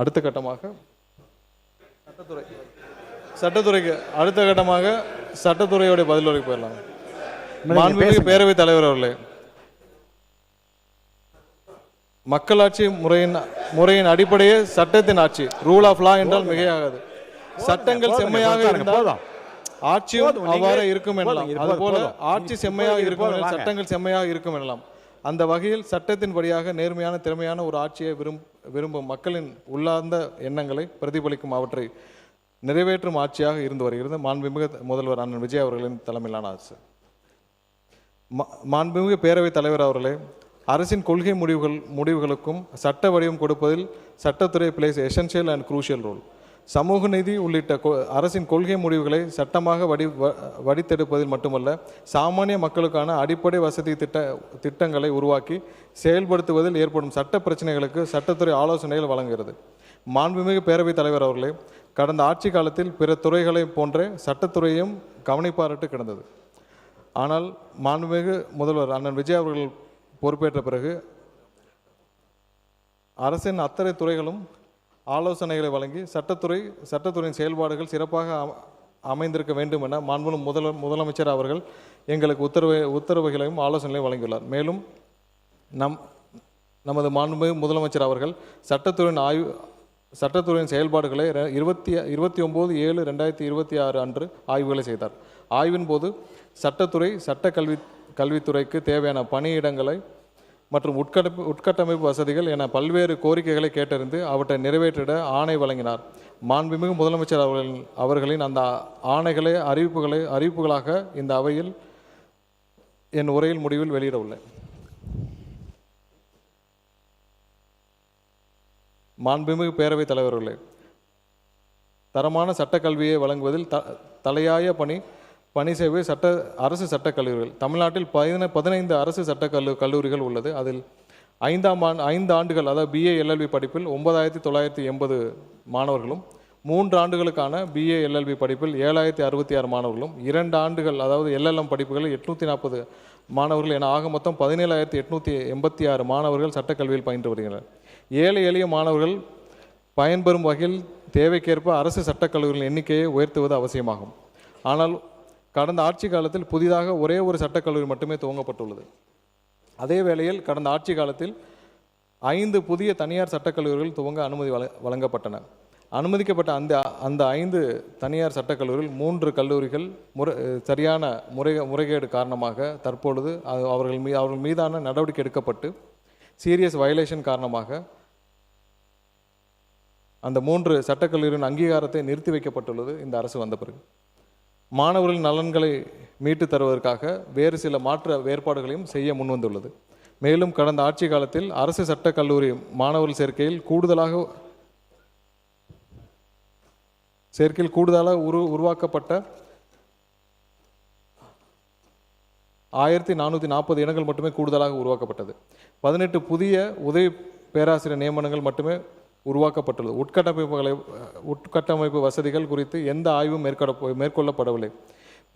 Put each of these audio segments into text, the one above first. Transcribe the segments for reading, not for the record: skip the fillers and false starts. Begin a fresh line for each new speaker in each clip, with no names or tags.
அடுத்த கட்டமாக சட்டத்துறைக்கு அடுத்த கட்டமாக சட்டத்துறையோடைய பதிலுரை போயிடலாம். மாண்புமிகு பேரவைத் தலைவர் அவர்களே, மக்களாட்சி முறையின் அடிப்படையே சட்டத்தின் ஆட்சி, ரூல் ஆஃப் லா என்றால் மிகையாகாது. சட்டங்கள் செம்மையாக இருந்தால் ஆட்சியும் அவ்வாறு இருக்கும் எனலாம். அதுபோல ஆட்சி செம்மையாக இருக்கும் என சட்டங்கள் செம்மையாக இருக்கும் எனலாம். அந்த வகையில் சட்டத்தின் படியாக நேர்மையான திறமையான ஒரு ஆட்சியை விரும்பும் மக்களின் உள்ளார்ந்த எண்ணங்களை பிரதிபலிக்கும் அவற்றை நிறைவேற்றும் ஆட்சியாக இருந்து வருகிறது மாண்புமிகு முதல்வர் அண்ணன் விஜய் அவர்களின் தலைமையிலான அரசு. மாண்புமிகு பேரவைத் தலைவர் அவர்களே, அரசின் கொள்கை முடிவுகளுக்கும் சட்ட வடிவம் கொடுப்பதில் சட்டத்துறை plays essential and crucial role. சமூக நீதி உள்ளிட்ட அரசின் கொள்கை முடிவுகளை சட்டமாக வடித்தெடுப்பதில் மட்டுமல்ல, சாமானிய மக்களுக்கான அடிப்படை வசதி திட்டங்களை உருவாக்கி செயல்படுத்துவதில் ஏற்படும் சட்ட பிரச்சனைகளுக்கு சட்டத்துறை ஆலோசனைகள் வழங்குகிறது. மாண்புமிகு பேரவைத் தலைவர் அவர்களே, கடந்த ஆட்சி காலத்தில் பிற துறைகளை போன்ற சட்டத்துறையும் கவனிப்பாரட்டு கிடந்தது. ஆனால் மாண்புமிகு முதல்வர் அண்ணன் விஜய் அவர்கள் பொறுப்பேற்ற பிறகு அரசின் அத்தனை துறைகளும் ஆலோசனைகளை வழங்கி சட்டத்துறையின் செயல்பாடுகள் சிறப்பாக அமைந்திருக்க வேண்டும் என மாண்புமிகு முதலமைச்சர் அவர்கள் எங்களுக்கு உத்தரவுகளையும் ஆலோசனைகளையும் வழங்கியுள்ளார். மேலும் நமது மாண்புமிகு முதலமைச்சர் அவர்கள் சட்டத்துறையின் செயல்பாடுகளை 29/7/2026 அன்று ஆய்வுகளை செய்தார். ஆய்வின் போது கல்வித்துறைக்கு தேவையான பணியிடங்களை மற்றும் உட்கட்டமைப்பு வசதிகள் என பல்வேறு கோரிக்கைகளை கேட்டறிந்து அவற்றை நிறைவேற்றிட ஆணை வழங்கினார். மாண்புமிகு முதலமைச்சர் அவர்களின் அந்த ஆணைகளை அறிவிப்புகளாக இந்த அவையில் என் உரையில் முடிவில் வெளியிட உள்ளேன். மாண்புமிகு பேரவைத் தலைவர்களே, தரமான சட்டக்கல்வியை வழங்குவதில் தலையாய பணி செய்வே அரசு சட்டக் கல்லூரிகள். தமிழ்நாட்டில் 15 அரசு சட்டக் கல்லூரிகள் உள்ளது. அதில் 5 ஆண்டுகள் அதாவது BA LLB படிப்பில் 9980 மாணவர்களும், 3 ஆண்டுகளுக்கான BA LLB படிப்பில் 7066 மாணவர்களும், 2 ஆண்டுகள் அதாவது LLM படிப்புகளில் 840 மாணவர்கள் என ஆக மொத்தம் 17,886 மாணவர்கள் சட்டக்கல்வியில் பயின்று வருகின்றனர். ஏழை எளிய மாணவர்கள் பயன்பெறும் வகையில் தேவைக்கேற்ப அரசு சட்டக் கல்லூரிகளின் எண்ணிக்கையை உயர்த்துவது அவசியமாகும். ஆனால் கடந்த ஆட்சி காலத்தில் புதிதாக ஒரே ஒரு சட்டக்கல்லூரி மட்டுமே துவங்கப்பட்டுள்ளது. அதே வேளையில் கடந்த ஆட்சி காலத்தில் 5 புதிய தனியார் சட்டக்கல்லூரிகள் துவங்க அனுமதி வழங்கப்பட்டன. அனுமதிக்கப்பட்ட அந்த 5 தனியார் சட்டக்கல்லூரியில் 3 கல்லூரிகள் சரியான முறைகேடு காரணமாக தற்பொழுது அவர்கள் மீதான நடவடிக்கை எடுக்கப்பட்டு சீரியஸ் வயலேஷன் காரணமாக அந்த 3 சட்டக்கல்லூரியின் அங்கீகாரத்தை நிறுத்தி வைக்கப்பட்டுள்ளது இந்த அரசு வந்த பிறகு. மாணவர்களின் நலன்களை மீட்டு தருவதற்காக வேறு சில மாற்று வேறுபாடுகளையும் செய்ய முன்வந்துள்ளது. மேலும் கடந்த ஆட்சி காலத்தில் அரசு சட்டக் கல்லூரி மாணவர்கள் சேர்க்கையில் கூடுதலாக உருவாக்கப்பட்ட 1440 இடங்கள் மட்டுமே கூடுதலாக உருவாக்கப்பட்டது. 18 புதிய உதவி பேராசிரியர் நியமனங்கள் மட்டுமே உருவாக்கப்பட்டுள்ளது. உட்கட்டமைப்பு வசதிகள் குறித்து எந்த ஆய்வும் மேற்கொள்ளப்படவில்லை.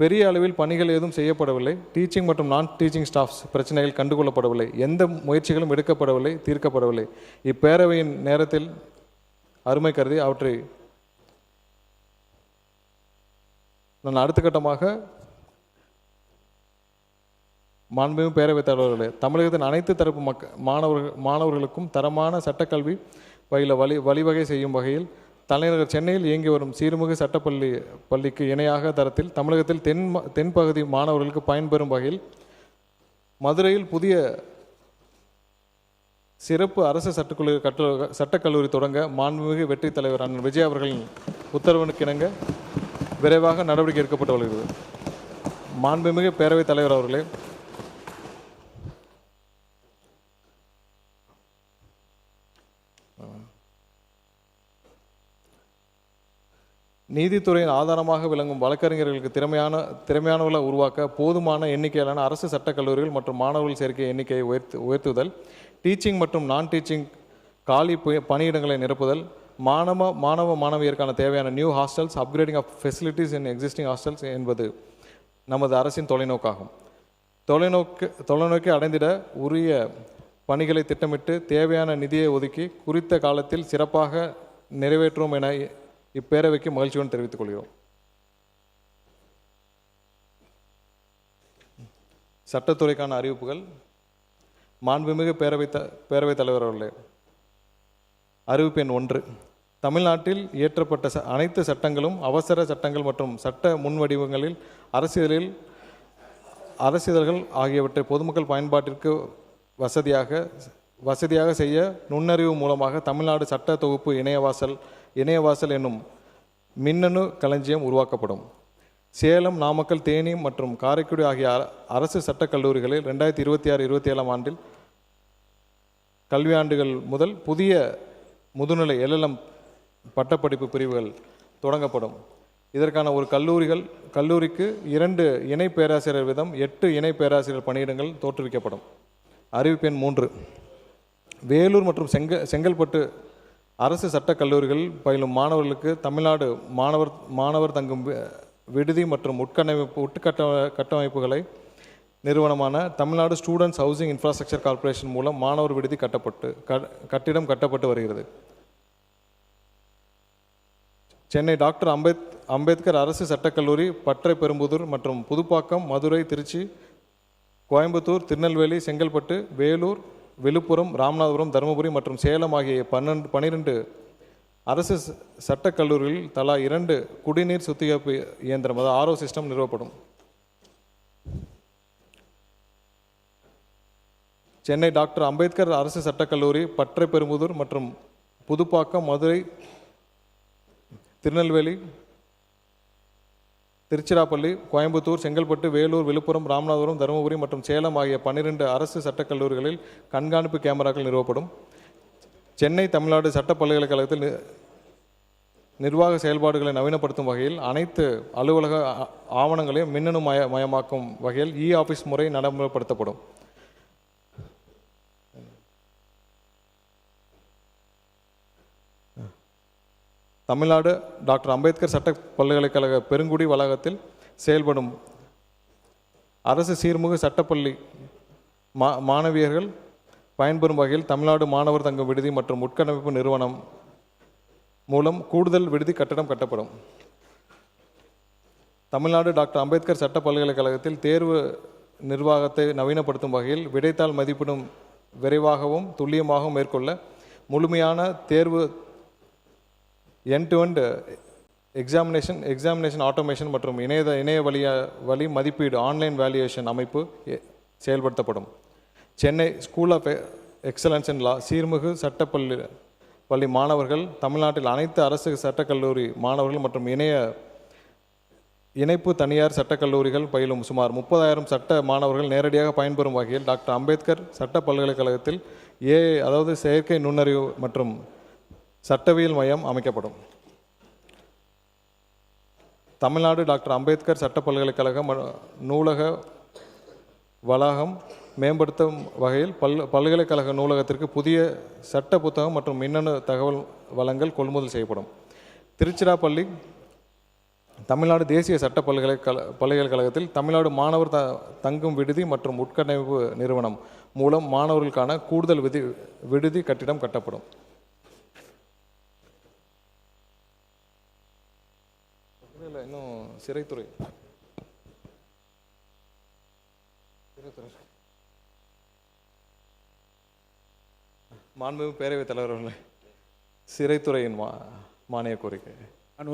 பெரிய அளவில் பணிகள் ஏதும் செய்யப்படவில்லை. டீச்சிங் மற்றும் நான் டீச்சிங் ஸ்டாஃப்ஸ் பிரச்சனைகள் கண்டுகொள்ளப்படவில்லை. எந்த முயற்சிகளும் எடுக்கப்படவில்லை, தீர்க்கப்படவில்லை. இப்பேரவையின் நேரத்தில் அருமை கருதி அவற்றை நான் அடுத்த கட்டமாக மாண்புமிகு பேரவைத் தலைவர்களே, தமிழகத்தின் அனைத்து தரப்பு மாணவர்களுக்கும் தரமான சட்டக்கல்வி பயில வழிவகை செய்யும் வகையில் தலைநகர் சென்னையில் இயங்கி வரும் சீர்மிகு பள்ளிக்கு இணையாக தரத்தில் தமிழகத்தில் தென்பகுதி மாணவர்களுக்கு பயன்பெறும் வகையில் மதுரையில் புதிய சிறப்பு அரசு சட்டக்கல்லூரி தொடங்க மாண்புமிகு வெற்றி தலைவர் அண்ணன் விஜய் அவர்களின் உத்தரவுக்கு இணங்க விரைவாக நடவடிக்கை எடுக்கப்பட்டு வருகிறது. மாண்புமிகு பேரவைத் தலைவர் அவர்களே, நீதித்துறையின் ஆதாரமாக விளங்கும் வழக்கறிஞர்களுக்கு திறமையானவர்களை உருவாக்க போதுமான எண்ணிக்கையிலான அரசு சட்டக் கல்லூரிகள் மற்றும் மாணவர்கள் சேர்க்கை எண்ணிக்கையை உயர்த்துதல், டீச்சிங் மற்றும் நான் டீச்சிங் காலி பணியிடங்களை நிரப்புதல், மாணவியருக்கான தேவையான new hostels, upgrading of facilities in existing hostels என்பது நமது அரசின் தொலைநோக்காகும். தொலைநோக்கை அடைந்திட உரிய பணிகளை திட்டமிட்டு தேவையான நிதியை ஒதுக்கி குறித்த காலத்தில் சிறப்பாக நிறைவேற்றுவோம் என இப்பேரவைக்கு மகிழ்ச்சியுடன் தெரிவித்துக் கொள்கிறோம். சட்டத்துறைக்கான அறிவிப்புகள். மாண்புமிகு பேரவைத் தலைவர் அவர்களே, அறிவிப்பு எண் 1. தமிழ்நாட்டில் இயற்றப்பட்ட அனைத்து சட்டங்களும் அவசர சட்டங்கள் மற்றும் சட்ட முன்வடிவங்களில் அரசிதழ்கள் ஆகியவற்றை பொதுமக்கள் பயன்பாட்டிற்கு வசதியாக செய்ய நுண்ணறிவு மூலமாக தமிழ்நாடு சட்ட தொகுப்பு இணையவாசல் என்னும் மின்னணு களஞ்சியம் உருவாக்கப்படும். சேலம், நாமக்கல், தேனி மற்றும் காரைக்குடி ஆகிய அரசு சட்டக் கல்லூரிகளில் 2026-27 ஆண்டில் கல்வியாண்டுகள் முதல் புதிய முதுநிலை LLM பட்டப்படிப்பு பிரிவுகள் தொடங்கப்படும். இதற்கான ஒரு கல்லூரிக்கு 2 இணை பேராசிரியர் வீதம் 8 இணை பேராசிரியர் பணியிடங்கள் தோற்றுவிக்கப்படும். அறிவிப்பு எண் 3. வேலூர் மற்றும் செங்கல்பட்டு அரசு சட்டக் கல்லூரிகள் பயிலும் மாணவர்களுக்கு தமிழ்நாடு மாணவர் தங்கும் விடுதி மற்றும் உட்கட்டமைப்புகளை நிறுவனமான Tamil Nadu students housing infrastructure corporation மூலம் மாணவர் விடுதி கட்டிடம் கட்டப்பட்டு வருகிறது. சென்னை டாக்டர் அம்பேத்கர் அரசு சட்டக்கல்லூரி பற்றை பெரும்புதூர் மற்றும் புதுப்பாக்கம், மதுரை, திருச்சி, கோயம்புத்தூர், திருநெல்வேலி, செங்கல்பட்டு, வேலூர், விழுப்புரம், ராமநாதபுரம், தருமபுரி மற்றும் சேலம் ஆகிய 12 அரசு சட்டக் கல்லூரிகளில் தலா 2 குடிநீர் சுத்திகரிப்பு இயந்திரம் RO சிஸ்டம் நிறுவப்படும். சென்னை டாக்டர் அம்பேத்கர் அரசு சட்டக்கல்லூரி பற்றை பெரும்புதூர் மற்றும் புதுப்பாக்கம், மதுரை, திருநெல்வேலி, திருச்சிராப்பள்ளி, கோயம்புத்தூர், செங்கல்பட்டு, வேலூர், விழுப்புரம், ராமநாதபுரம், தருமபுரி மற்றும் சேலம் ஆகிய 12 அரசு சட்டக் கல்லூரிகளில் கண்காணிப்பு கேமராக்கள் நிறுவப்படும். சென்னை தமிழ்நாடு சட்ட பல்கலைக்கழகத்தில் நிர்வாக செயல்பாடுகளை நவீனப்படுத்தும் வகையில் அனைத்து அலுவலக ஆவணங்களையும் மின்னணு மயமாக்கும் வகையில் ஆஃபீஸ் முறை நடைமுறைப்படுத்தப்படும். தமிழ்நாடு டாக்டர் அம்பேத்கர் சட்ட பல்கலைக்கழக பெருங்குடி வளாகத்தில் செயல்படும் அரசு சீர்மிகு சட்டப்பள்ளி மாணவியர்கள் பயன்பெறும் வகையில் தமிழ்நாடு மாணவர் தங்கும் விடுதி மற்றும் உட்கட்டமைப்பு நிறுவனம் மூலம் கூடுதல் விடுதி கட்டடம் கட்டப்படும். தமிழ்நாடு டாக்டர் அம்பேத்கர் சட்ட பல்கலைக்கழகத்தில் தேர்வு நிர்வாகத்தை நவீனப்படுத்தும் வகையில் விடைத்தாள் மதிப்பீடும் விரைவாகவும் துல்லியமாகவும் மேற்கொள்ள முழுமையான தேர்வு end-to-end எக்ஸாமினேஷன் ஆட்டோமேஷன் மற்றும் இணைய வழி மதிப்பீடு ஆன்லைன் வேல்யூவேஷன் அமைப்பு செயல்படுத்தப்படும். Chennai school of excellence in law சீர்மிகு சட்டப்பள்ளி மாணவர்கள் தமிழ்நாட்டில் அனைத்து அரசு சட்டக்கல்லூரி மாணவர்கள் மற்றும் இணைப்பு தனியார் சட்டக்கல்லூரிகள் பயிலும் சுமார் 30,000 சட்ட மாணவர்கள் நேரடியாக பயன்பெறும் வகையில் டாக்டர் அம்பேத்கர் சட்ட பல்கலைக்கழகத்தில் அதாவது செயற்கை நுண்ணறிவு மற்றும் சட்டவியல் மையம் அமைக்கப்படும். தமிழ்நாடு டாக்டர் அம்பேத்கர் சட்ட பல்கலைக்கழக நூலக வளாகம் மேம்படுத்தும் வகையில் பல்கலைக்கழக நூலகத்திற்கு புதிய சட்ட புத்தகம் மற்றும் மின்னணு தகவல் வளங்கள் கொள்முதல் செய்யப்படும். திருச்சிராப்பள்ளி தமிழ்நாடு தேசிய சட்ட பல்கலைக்கழகத்தில் தமிழ்நாடு மாணவர் தங்கும் விடுதி மற்றும் உட்கட்டமைப்பு நிறுவனம் மூலம் மாணவர்களுக்கான கூடுதல் விடுதி கட்டிடம் கட்டப்படும். இன்னும் சிறைத்துறை மாண்புமிகு பேரவைத் தலைவர் அவர்களே, சிறைத்துறையின் மானிய கோரிக்கை.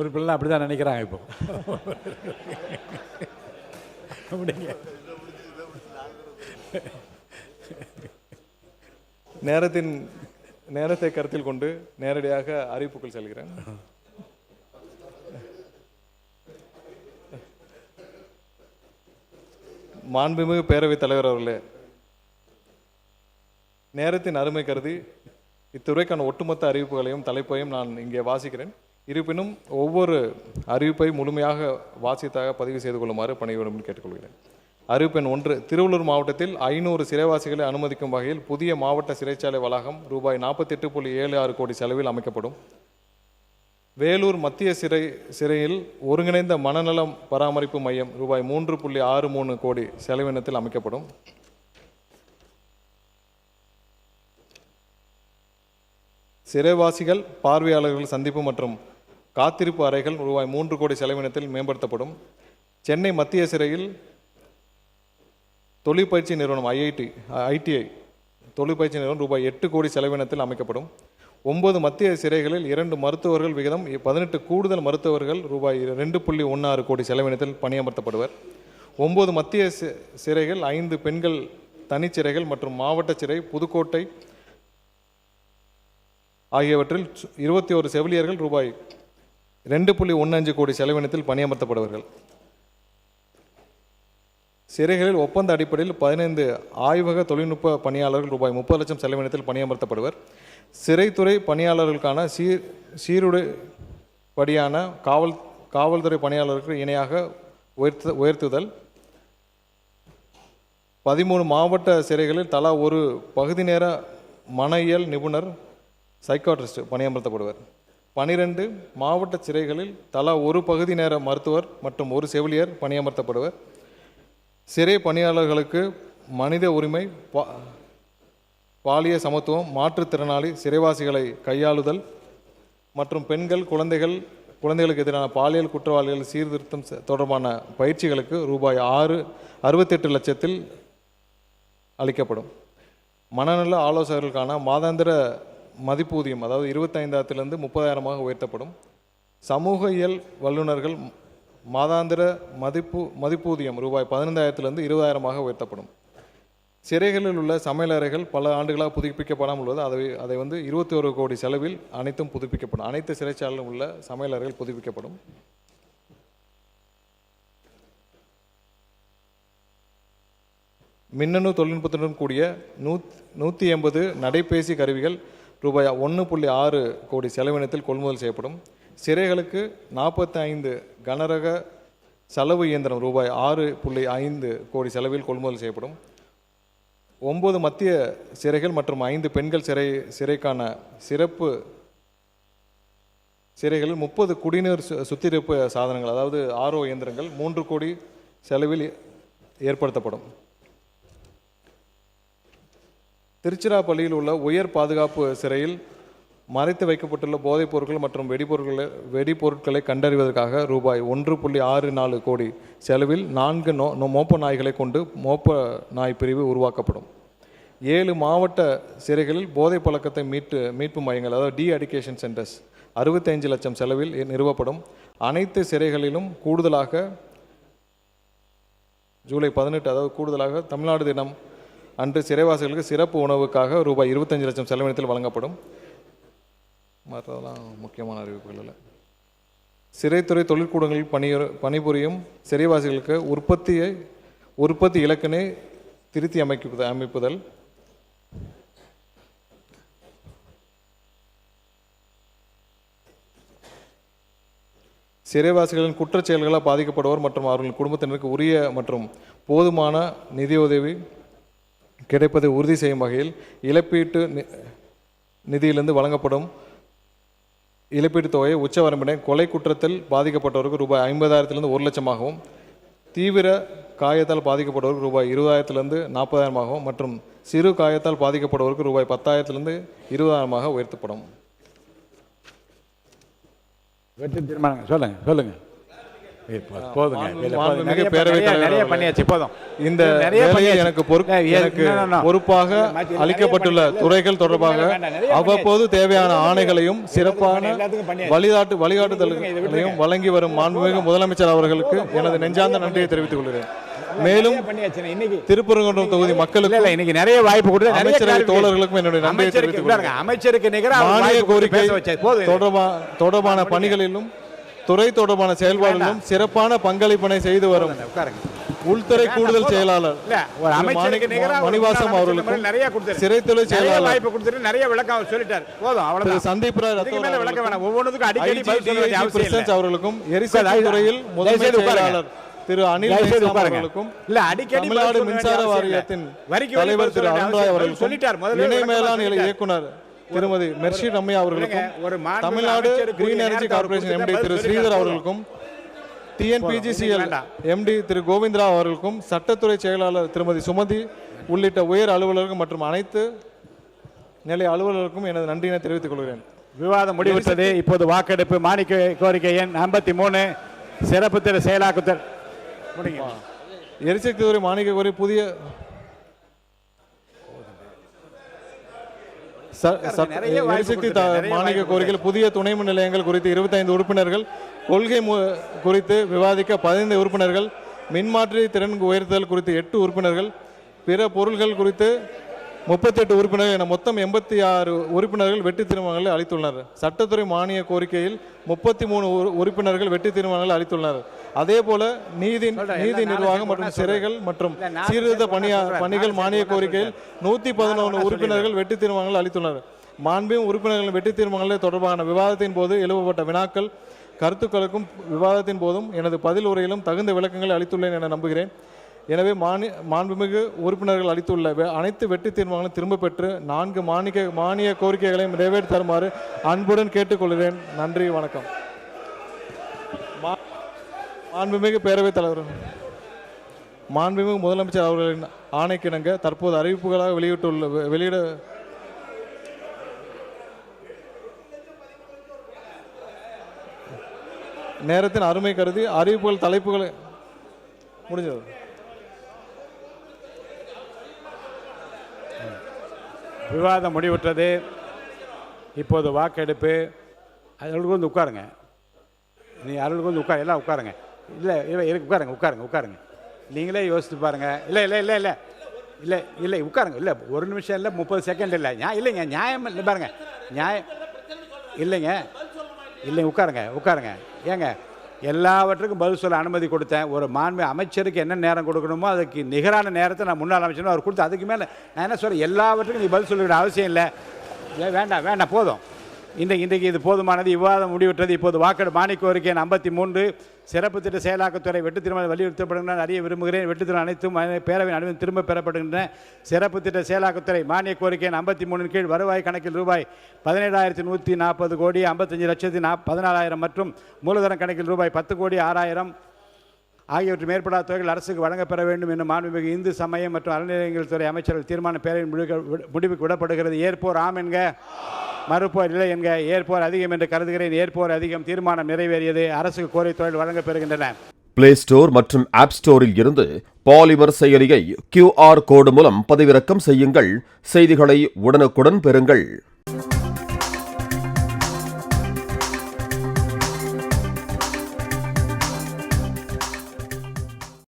உறுப்பினர்கள் அப்படிதான் நினைக்கிறாங்க. இப்போ
நேரத்தை கருத்தில் கொண்டு நேரடியாக அறிவிப்புகள் செல்கிறேன். மாண்புமிகு பேரவைத் தலைவர் அவர்களே, நேரத்தின் அருமை கருதி இத்துறைக்கான ஒட்டுமொத்த அறிவிப்புகளையும் தலைப்பையும் நான் இங்கே வாசிக்கிறேன். இருப்பினும் ஒவ்வொரு அறிவிப்பை முழுமையாக வாசித்தாக பதிவு செய்து கொள்ளுமாறு பணியுடன் கேட்டுக்கொள்கிறேன். அறிவிப்பு எண் 1. திருவள்ளூர் மாவட்டத்தில் 500 சிறைவாசிகளை அனுமதிக்கும் வகையில் புதிய மாவட்ட சிறைச்சாலை வளாகம் ரூபாய் 48.76 கோடி செலவில் அமைக்கப்படும். வேலூர் மத்திய சிறையில் ஒருங்கிணைந்த மனநலம் பராமரிப்பு மையம் ரூபாய் 3.63 கோடி செலவினத்தில் அமைக்கப்படும். சிறைவாசிகள் பார்வையாளர்கள் சந்திப்பு மற்றும் காத்திருப்பு அறைகள் ரூபாய் 3 கோடி செலவினத்தில் மேம்படுத்தப்படும். சென்னை மத்திய சிறையில் தொழிற்பயிற்சி நிறுவனம் ஐடிஐ தொழிற்பயிற்சி நிறுவனம் ரூபாய் 8 கோடி செலவினத்தில் அமைக்கப்படும். 9 மத்திய சிறைகளில் 2 மருத்துவர்கள் விகிதம் 18 கூடுதல் மருத்துவர்கள் ரூபாய் 2.16 கோடி செலவினத்தில் பணியமர்த்தப்படுவர். 9 மத்திய சிறைகள் 5 பெண்கள் தனிச்சிறைகள் மற்றும் மாவட்ட சிறை புதுக்கோட்டை ஆகியவற்றில் 21 செவிலியர்கள் ரூபாய் 2.15 கோடி செலவினத்தில் பணியமர்த்தப்படுவார்கள். சிறைகளில் ஒப்பந்த அடிப்படையில் 15 ஆய்வக தொழில்நுட்ப பணியாளர்கள் ரூபாய் 30 லட்சம் செலவினத்தில் பணியமர்த்தப்படுவர். சிறைத்துறை பணியாளர்களுக்கான சீருடைப்படியான காவல்துறை பணியாளர்களுக்கு இணையாக உயர்த்துதல். 13 மாவட்ட சிறைகளில் தலா ஒரு பகுதி நேர மனயியல் நிபுணர் சைக்காட்ரிஸ்ட் பணியமர்த்தப்படுவர். 12 மாவட்ட சிறைகளில் தலா ஒரு பகுதி நேர மருத்துவர் மற்றும் ஒரு செவிலியர் பணியமர்த்தப்படுவர். சிறை பணியாளர்களுக்கு மனித உரிமை, பாலிய சமத்துவம், மாற்றுத்திறனாளி சிறைவாசிகளை கையாளுதல் மற்றும் பெண்கள் குழந்தைகளுக்கு எதிரான பாலியல் குற்றவாளிகள் சீர்திருத்தம் தொடர்பான பயிற்சிகளுக்கு ரூபாய் 68 லட்சத்தில் அளிக்கப்படும். மனநல ஆலோசகர்களுக்கான மாதாந்திர மதிப்பூதியம் அதாவது 25,000 30,000 உயர்த்தப்படும். சமூக இயல் வல்லுநர்கள் மாதாந்திர மதிப்பூதியம் ரூபாய் 15,000 20,000 உயர்த்தப்படும். சிறைகளில் உள்ள சமையலறைகள் பல ஆண்டுகளாக புதுப்பிக்கப்படாமல் உள்ளது. அதை 21 கோடி செலவில் அனைத்தும் புதுப்பிக்கப்படும். அனைத்து சிறைச்சாலையிலும் உள்ள சமையலறைகள் புதுப்பிக்கப்படும். மின்னணு தொழில்நுட்பத்துடன் கூடிய 180 நடைபேசி கருவிகள் ரூபாய் 1.6 கோடி செலவினத்தில் கொள்முதல் செய்யப்படும். சிறைகளுக்கு 45 கனரக செலவு இயந்திரம் ரூபாய் 6.5 கோடி செலவில் கொள்முதல் செய்யப்படும். 9 மத்திய சிறைகள் மற்றும் 5 பெண்கள் சிறைக்கான சிறப்பு சிறைகளில் 30 குடிநீர் சுத்திகரிப்பு சாதனங்கள் அதாவது RO இயந்திரங்கள் 3 கோடி செலவில் ஏற்படுத்தப்படும். திருச்சிராப்பள்ளியில் உள்ள உயர் பாதுகாப்பு சிறையில் மறைத்து வைக்கப்பட்டுள்ள போதைப் பொருட்கள் மற்றும் வெடிபொருட்களை கண்டறிவதற்காக ரூபாய் 1.64 கோடி செலவில் 4 மோப்ப நாய்களை கொண்டு மோப்ப நாய் பிரிவு உருவாக்கப்படும். 7 மாவட்ட சிறைகளில் போதை பழக்கத்தை மீட்பு மையங்கள் அதாவது அடிகேஷன் சென்டர்ஸ் 65 லட்சம் செலவில் நிறுவப்படும். அனைத்து சிறைகளிலும் கூடுதலாக ஜூலை 18 அதாவது கூடுதலாக தமிழ்நாடு தினம் அன்று சிறைவாசிகளுக்கு சிறப்பு உணவுக்காக ரூபாய் 25 லட்சம் செலவினத்தில் வழங்கப்படும். மற்றதெல்லாம் முக்கியமான அறிவிப்புகள் இல்லை. சிறைத்துறை தொழிற்கூடங்களில் பணிபுரியும் சிறைவாசிகளுக்கு உற்பத்தி இலக்கினை திருத்தி அமைப்புதல். சிறைவாசிகளின் குற்றச் செயல்களால் பாதிக்கப்படுவோர் மற்றும் அவர்களின் குடும்பத்தினருக்கு உரிய மற்றும் போதுமான நிதியுதவி கிடைப்பதை உறுதி செய்யும் வகையில் இழப்பீட்டு நிதியிலிருந்து வழங்கப்படும் இழப்பீட்டுத் தொகையை உச்சவரம்பினை கொலை குற்றத்தில் பாதிக்கப்பட்டவருக்கு ரூபாய் 50,000 1 லட்சமாகவும், தீவிர காயத்தால் பாதிக்கப்பட்டவருக்கு ரூபாய் 20,000 40,000 மற்றும் சிறு காயத்தால் பாதிக்கப்படுவதற்கு ரூபாய் 10,000 20,000 உயர்த்தப்படும்.
வெற்றி தீர்மானம் சொல்லுங்க.
பொறுப்பாக அளிக்கப்பட்டுள்ள துறைகள் தொடர்பாக அவ்வப்போது தேவையான ஆணைகளையும் சிறப்பான வழிகாட்டுதல்களையும் வழங்கி வரும் மாண்புமிகு முதலமைச்சர் அவர்களுக்கு எனது நெஞ்சார்ந்த நன்றியை தெரிவித்துக் கொள்கிறேன். மேலும் திருப்பரங்குன்றம் தொகுதி மக்களுக்கு
இன்னைக்கு நிறைய வாய்ப்பு கொடுத்து
அமைச்சரவை தோழர்களுக்கும் என்னுடைய நன்றியை தெரிவித்துக் கொள்கிறேன்.
அமைச்சருக்கு
மானிய கோரிக்கை தொடர்பான பணிகளிலும் துறை தொடர்பான செயல்பாடுகளும் சிறப்பான பங்களிப்பினை செய்து வரும் உள்துறை கூடுதல் செயலாளர் மணிவாசம் அவர்களுக்கும் சிறைத்துறை செயலாளர்
நிறைய விளக்கம் சொல்லிட்டார். போதும்
சந்தீப் ராய்
அவர்களுக்கும்
அவர்களுக்கும் எரிசக்தி துறையில் முதன்மை செயலாளர் திரு அனில் அவர்களுக்கும் தமிழ்நாடு மின்சார வாரியத்தின் தலைவர் திரு அருண்ராய் அவர்களுக்கும் இணை மேலாண் இயக்குனர் திருமதி மெர்ஷி ரம்யா அவர்களுக்கும் Tamil Nadu green energy corporation MD திரு ஸ்ரீதர் அவர்களுக்கும் TNPGCL MD திரு கோவிந்தராவ் அவர்களுக்கும் சட்டத்துறை செயலாளர் திருமதி சுமதி உள்ளிட்ட உயர் அலுவலர்கள் மற்றும் அனைத்து நிலைய அலுவலர்களுக்கும் எனது நன்றியினை தெரிவித்துக் கொள்கிறேன்.
விவாதம் முடிவுற்றது. இப்போது வாக்கெடுப்பு. மானிய கோரிக்கை எண் 53 சிறப்பு திட்ட செயலாக்குதல்.
எரிசக்தி துறை மானிய கோரி புதிய எரிசக்தி மானிய கோரிக்கையில் புதிய துணை மின் நிலையங்கள் குறித்து 25 உறுப்பினர்கள், கொள்கை குறித்து விவாதிக்க 15 உறுப்பினர்கள், மின்மாற்றி திறன் உயர்த்துதல் குறித்து 8 உறுப்பினர்கள், பிற பொருள்கள் குறித்து 38 உறுப்பினர்கள் என மொத்தம் 86 உறுப்பினர்கள் வெற்றி தீர்மானங்களை அளித்துள்ளனர். சட்டத்துறை மானிய கோரிக்கையில் 33 உறுப்பினர்கள் வெற்றி தீர்மானங்களை அளித்துள்ளனர். அதே போல நீதி நிர்வாகம் மற்றும் சிறைகள் மற்றும் சீர்திருத்த பணிகள் மானிய கோரிக்கையில் 111 உறுப்பினர்கள் வெற்றி தீர்மானங்கள் அளித்துள்ளனர். மாண்புமிகு உறுப்பினர்களின் வெற்றி தீர்மானங்கள் தொடர்பான விவாதத்தின் போது எழுப்பப்பட்ட வினாக்கள் கருத்துக்களுக்கும் விவாதத்தின் போதும் எனது பதில் உரையிலும் தகுந்த விளக்கங்களை அளித்துள்ளேன் என நம்புகிறேன். எனவே மாண்புமிகு உறுப்பினர்கள் அளித்துள்ள அனைத்து வெற்றி தீர்மானங்களும் திரும்ப பெற்று 4 மானிய கோரிக்கைகளையும் நிறைவேற்றி தருமாறு அன்புடன் கேட்டுக்கொள்கிறேன். நன்றி, வணக்கம். மாண்புமிகு பேரவைத் தலைவர், மாண்புமிகு முதலமைச்சர் அவர்களின் ஆணைக்கிணங்க தற்போது அறிவிப்புகளாக வெளியிட நேரத்தின் அருமை கருதி அறிவிப்புகள் தலைப்புகளை முடிஞ்சது.
விவாதம் முடிவுற்றது. இப்போது வாக்கெடுப்பு. அருளுக்கு வந்து உட்காருங்க. அருளுக்கு வந்து எல்லாம் உட்காருங்க. இல்லை உட்காருங்க. நீங்களே யோசித்து பாருங்க. இல்லை உட்காருங்க. இல்லை ஒரு நிமிஷம் இல்லை, 30 செகண்ட் இல்லை. இல்லைங்க, நியாயம் இல்லை பாருங்க. இல்லைங்க உட்காருங்க. ஏங்க, எல்லாவற்றுக்கும் பதில் சொல்ல அனுமதி கொடுத்தேன். ஒரு மாண்பு அமைச்சருக்கு என்ன நேரம் கொடுக்கணுமோ அதுக்கு நிகரான நேரத்தை நான் முன்னாள் அமைச்சரும் அவர் கொடுத்து, அதுக்கு மேலே நான் என்ன சொல்கிறேன், எல்லாவற்றுக்கும் நீ பதில் சொல்லிக்கிற அவசியம் இல்லை. வேண்டாம் போதும். இன்றைக்கு இது போதுமானது. விவாதம் முடிவுற்றது. இப்போது வாக்கெடுப்பு. மானிய கோரிக்கை 53 சிறப்பு திட்ட செயலாக்கத்துறை வெற்றி தீர்மானம் வலியுறுத்தப்படுகின்றன அறிய விரும்புகிறேன். வெற்றி தீர்மானம் அனைத்தும் பேரவையின் அனுமதி திரும்ப பெறப்படுகின்றன. சிறப்பு திட்ட செயலாக்கத்துறை மானிய கோரிக்கை 53 கீழ் வருவாய் கணக்கில் ரூபாய் 17,140 கோடி 55,14,000 மற்றும் மூலதன கணக்கில் ரூபாய் 10,06,00,000 ஆகியவற்று மேற்படாத தொகைகள் அரசுக்கு வழங்கப்பெற வேண்டும் என்று மாண்புமிகு இந்து சமயம் மற்றும் அறநிலையங்கள் துறை அமைச்சர்கள் தீர்மான பேரவையின் முடிவுக்கு விடப்படுகிறது. ஏற்போர் ஆம் என்க, மறுப்போர் இல்லை என்க. ஏற்போர் அதிகம் என்று கருதுகிறேன். ஏற்போர் அதிகம். தீர்மானம் நிறைவேறியது. அரசுக்கு கோரிக்கை தொகைகள் வழங்கப்பெறுகின்றன.
பிளே ஸ்டோர் மற்றும் ஆப் ஸ்டோரில் இருந்து பாலிமர் செயலியை QR கோடு மூலம் பதிவிறக்கம் செய்யுங்கள். செய்திகளை உடனுக்குடன் பெறுங்கள்.